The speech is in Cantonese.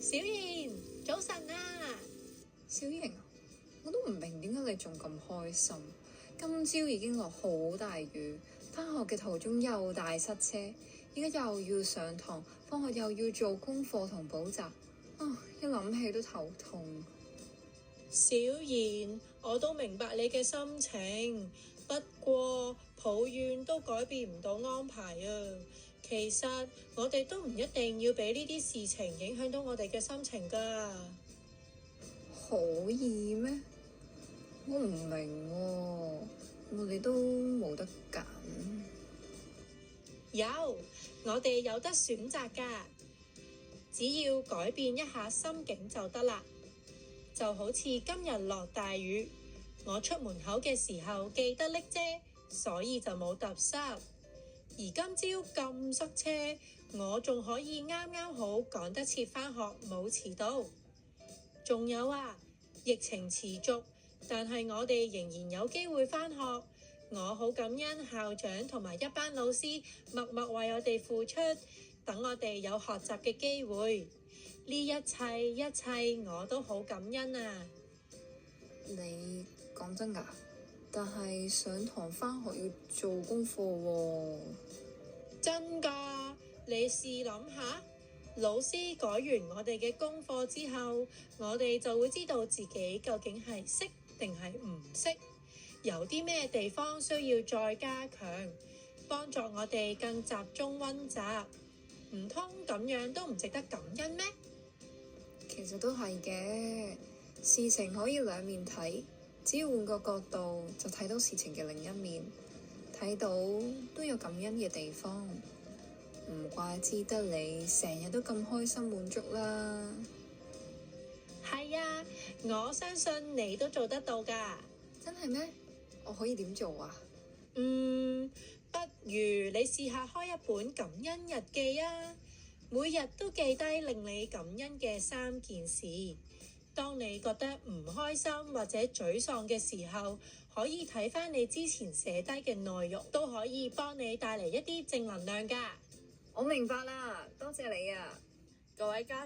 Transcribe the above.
小賢，早晨啊！小瑩啊，我都唔明點解你仲咁開心。今朝已經落好大雨，返學嘅途中又大塞車，而家又要上堂，放學又要做功課同補習，一諗起都頭痛。小賢，我都明白你嘅心情，不過抱怨都改變唔到安排啊。其實我哋都唔一定要俾呢啲事情影響到我哋嘅心情㗎。可以咩？我唔明喎，我哋都冇得揀。有，我哋有得選擇㗎，只要改變一下心境就得啦。就好似今日落大雨，我出門口嘅時候記得拎遮，所以就冇揼濕。而今朝咁塞車，我仲可以啱啱好趕得切返學，冇遲到。仲有啊，疫情持續，但係我哋仍然有機會返學。我好感恩校長同埋一班老師默默為我哋付出，等我哋有學習嘅機會。呢一切我都好感恩啊！你講真㗎？但係上堂返學要做功課喎。真㗎，你試諗下，老師改完我哋嘅功課之後，我哋就會知道自己究竟係識定係唔識，有啲咩地方需要再加強，幫助我哋更集中溫習。唔通咁樣都唔值得感恩咩？其實都係嘅，事情可以兩面睇，只要換個角度就睇到事情嘅另一面，睇到都有感恩嘅地方，唔怪之得你成日都咁開心滿足啦。係啊，我相信你都做得到㗎。真係咩？我可以點做啊？不如你試下開一本感恩日記啊！每日都記低令你感恩嘅3件事。當你覺得唔開心或者沮喪嘅時候，可以睇返你之前寫低嘅內容，都可以幫你帶嚟一啲正能量㗎。我明白啦，多謝你啊，各位家